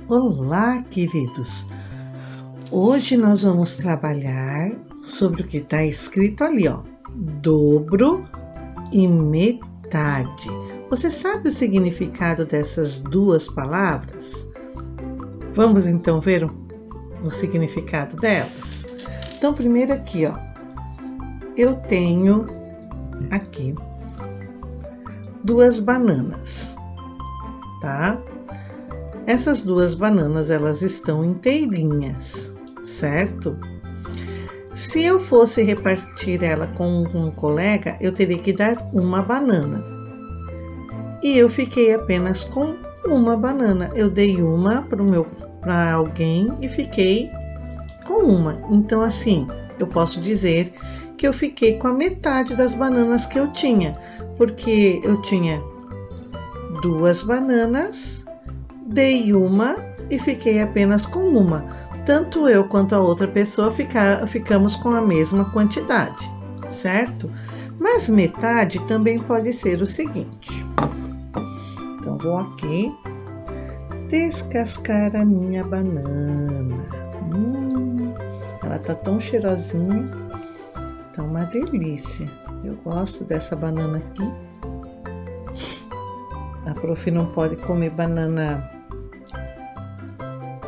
Olá, queridos! Hoje nós vamos trabalhar sobre o que está escrito ali, ó, dobro e metade. Você sabe o significado dessas duas palavras? Vamos então ver o significado delas? Então, primeiro aqui, ó, eu tenho aqui duas bananas, tá? Essas duas bananas, elas estão inteirinhas, certo? Se eu fosse repartir ela com um colega, eu teria que dar uma banana. E eu fiquei apenas com uma banana. Eu dei uma para alguém e fiquei com uma. Então, assim, eu posso dizer que eu fiquei com a metade das bananas que eu tinha, porque eu tinha duas bananas, dei uma e fiquei apenas com uma. Tanto eu quanto a outra pessoa ficamos com a mesma quantidade, certo? Mas metade também pode ser o seguinte. Então, vou aqui descascar a minha banana. Ela tá tão cheirosinha, tá uma delícia. Eu gosto dessa banana aqui. A prof não pode comer banana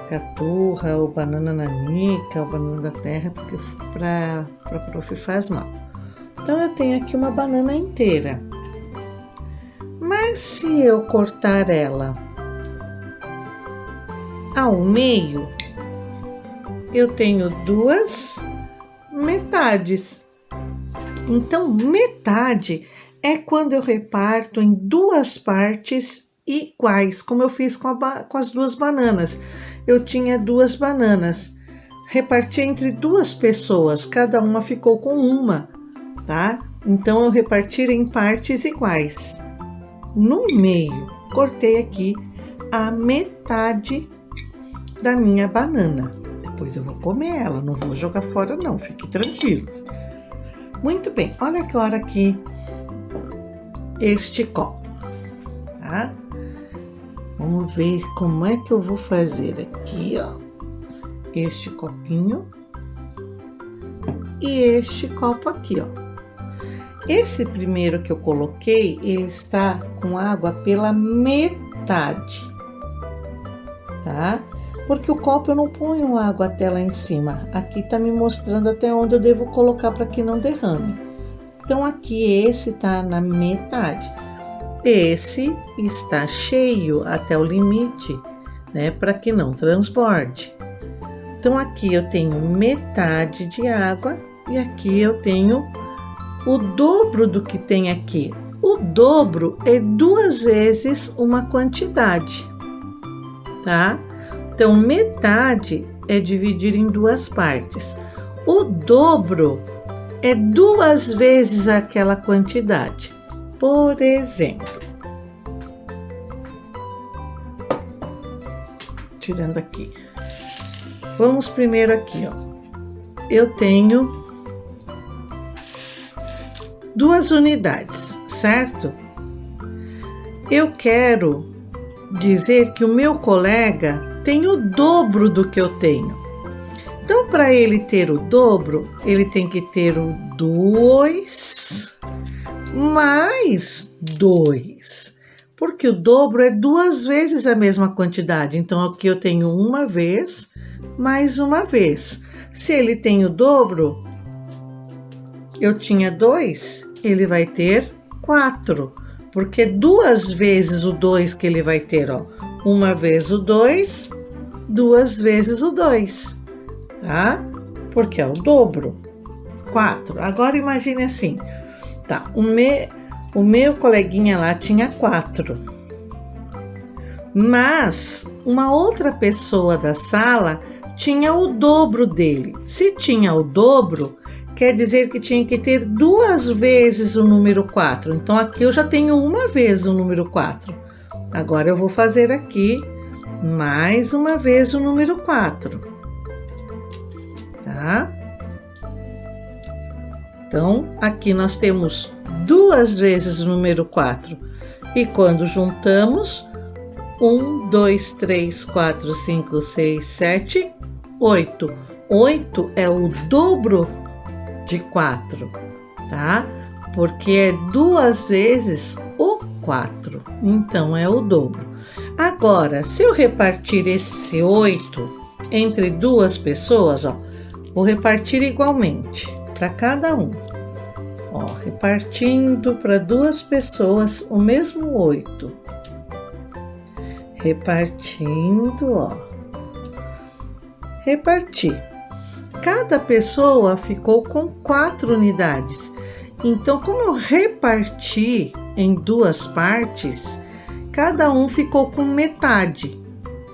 caturra, ou banana nanica, ou banana da terra, porque para prof faz mal. Então, eu tenho aqui uma banana inteira. Mas se eu cortar ela ao meio, eu tenho duas metades. Então, metade é quando eu reparto em duas partes iguais, como eu fiz com as duas bananas. Eu tinha duas bananas, reparti entre duas pessoas, cada uma ficou com uma, tá? Então, eu reparti em partes iguais. No meio, cortei aqui a metade da minha banana. Depois eu vou comer ela, não vou jogar fora não, fiquem tranquilos. Muito bem, olha agora aqui este copo, tá? Vamos ver como é que eu vou fazer aqui, ó, este copinho e este copo aqui, ó. Esse primeiro que eu coloquei, ele está com água pela metade, tá? Porque o copo eu não ponho água até lá em cima. Aqui tá me mostrando até onde eu devo colocar para que não derrame. Então, aqui esse tá na metade. Esse está cheio até o limite, né? Para que não transborde. Então, aqui eu tenho metade de água e aqui eu tenho o dobro do que tem aqui. O dobro é duas vezes uma quantidade, tá? Então, metade é dividir em duas partes. O dobro é duas vezes aquela quantidade. Por exemplo, tirando aqui. Vamos primeiro aqui, ó. Eu tenho duas unidades, certo? Eu quero dizer que o meu colega tem o dobro do que eu tenho. Então, para ele ter o dobro, ele tem que ter o 2 mais 2. Porque o dobro é duas vezes a mesma quantidade. Então, aqui eu tenho uma vez mais uma vez. Se ele tem o dobro, eu tinha 2, ele vai ter 4. Porque duas vezes o 2 que ele vai ter, ó. Uma vez o 2, duas vezes o 2, tá? Porque é o dobro, 4. Agora imagine assim, tá? O meu coleguinha lá tinha 4, mas uma outra pessoa da sala tinha o dobro dele. Se tinha o dobro, quer dizer que tinha que ter duas vezes o número 4. Então, aqui eu já tenho uma vez o número 4. Agora, eu vou fazer aqui mais uma vez o número 4. Tá? Então, aqui nós temos duas vezes o número 4. E quando juntamos, 1, 2, 3, 4, 5, 6, 7, 8. 8 é o dobro de 4, tá? Porque é 2 vezes o 4, então é o dobro. Agora, se eu repartir esse 8 entre duas pessoas, ó, vou repartir igualmente para cada um. Ó, repartindo para duas pessoas o mesmo 8. Repartindo, ó. Reparti. Cada pessoa ficou com 4 unidades. Então, como eu reparti em duas partes, cada um ficou com metade.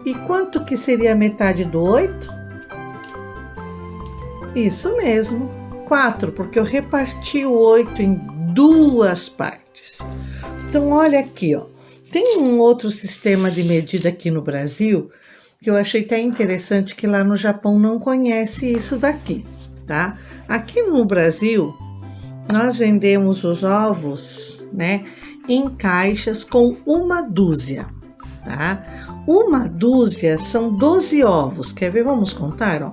E quanto que seria a metade do 8? Isso mesmo, 4, porque eu reparti o 8 em duas partes. Então, olha aqui, ó. Tem um outro sistema de medida aqui no Brasil que eu achei até interessante, que lá no Japão não conhece isso daqui, tá? Aqui no Brasil, nós vendemos os ovos, né, em caixas com 1 dúzia, tá? 1 dúzia são 12 ovos. Quer ver? Vamos contar, ó.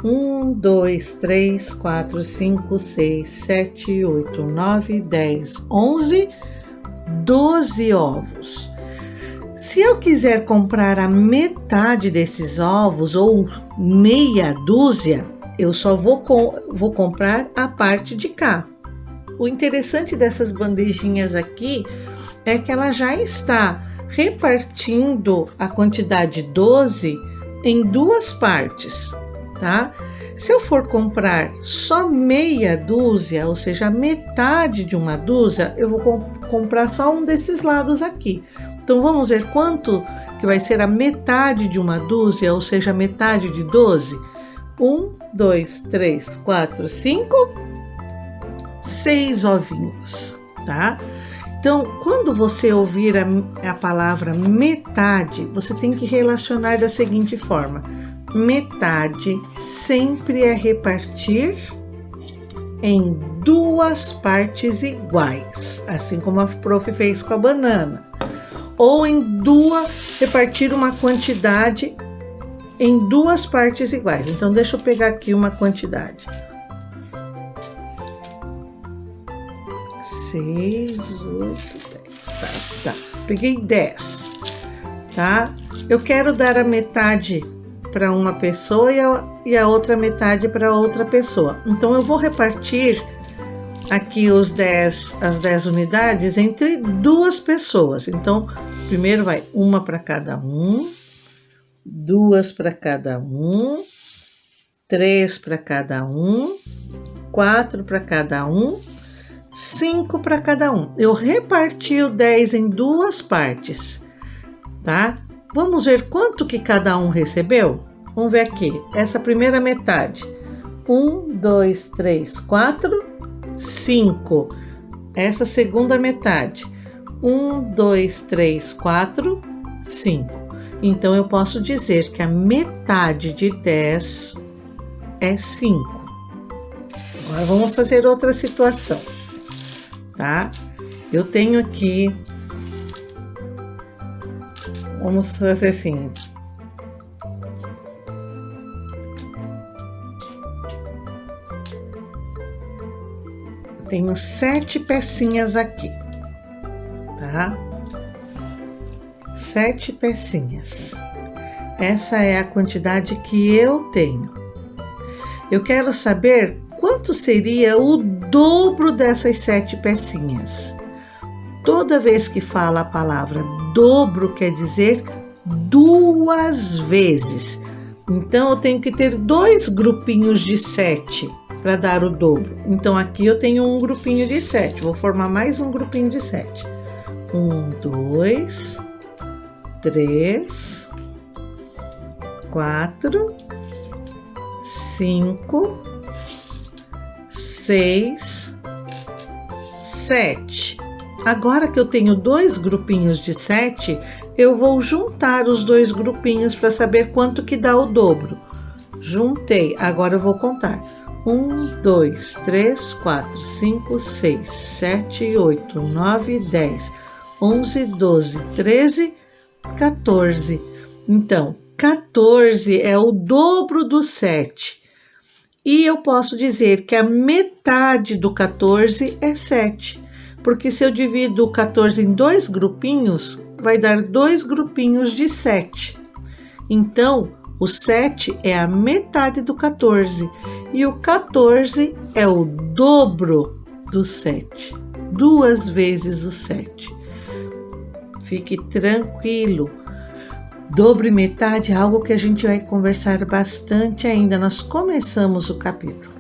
1, 2, 3, 4, 5, 6, 7, 8, 9, 10, 11, 12 ovos. Se eu quiser comprar a metade desses ovos ou meia dúzia, eu só vou comprar a parte de cá. O interessante dessas bandejinhas aqui é que ela já está repartindo a quantidade 12 em duas partes, tá? Se eu for comprar só meia dúzia, ou seja, metade de 1 dúzia, eu vou comprar só um desses lados aqui. Então, vamos ver quanto que vai ser a metade de 1 dúzia, ou seja, metade de 12. 1, 2, 3, 4, 5, 6 ovinhos, tá? Então, quando você ouvir a palavra metade, você tem que relacionar da seguinte forma: metade sempre é repartir em duas partes iguais, assim como a prof fez com a banana. Ou repartir uma quantidade em duas partes iguais. Então, deixa eu pegar aqui uma quantidade. 6, 8, 10. Tá. Peguei 10, tá? Eu quero dar a metade para uma pessoa e a outra metade para outra pessoa. Então, eu vou repartir aqui as 10 unidades entre duas pessoas. Então, primeiro vai 1 para cada um, 2 para cada um, 3 para cada um, 4 para cada um, 5 para cada um. Eu reparti o 10 em duas partes, tá? Vamos ver quanto que cada um recebeu? Vamos ver aqui, essa primeira metade. 1, 2, 3, 4, 5. Essa segunda metade. 1, 2, 3, 4, 5. Então, eu posso dizer que a metade de 10 é 5. Agora, vamos fazer outra situação, tá? Eu tenho aqui, vamos fazer assim, tenho 7 pecinhas aqui, tá? 7 pecinhas. Essa é a quantidade que eu tenho. Eu quero saber quanto seria o dobro dessas 7 pecinhas. Toda vez que fala a palavra dobro, quer dizer 2 vezes. Então, eu tenho que ter 2 grupinhos de 7 para dar o dobro. Então, aqui eu tenho um grupinho de 7. Vou formar mais um grupinho de 7. 1, 2, 3, 4, 5, 6, 7. Agora que eu tenho 2 grupinhos de 7, eu vou juntar os 2 grupinhos para saber quanto que dá o dobro. Juntei, agora eu vou contar. 1, 2, 3, 4, 5, 6, 7, 8, 9, 10, 11, 12, 13, 14. Então, 14 é o dobro do 7. E eu posso dizer que a metade do 14 é 7. Porque se eu divido o 14 em 2 grupinhos, vai dar 2 grupinhos de 7. Então, o 7 é a metade do 14. E o 14 é o dobro do 7. 2 vezes o 7. Fique tranquilo. Dobro e metade é algo que a gente vai conversar bastante ainda. Nós começamos o capítulo.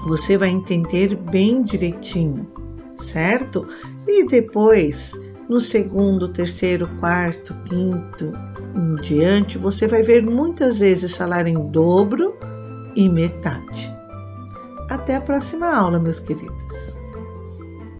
Você vai entender bem direitinho, certo? E depois, no segundo, terceiro, quarto, quinto, em diante, você vai ver muitas vezes falar em dobro e metade. Até a próxima aula, meus queridos.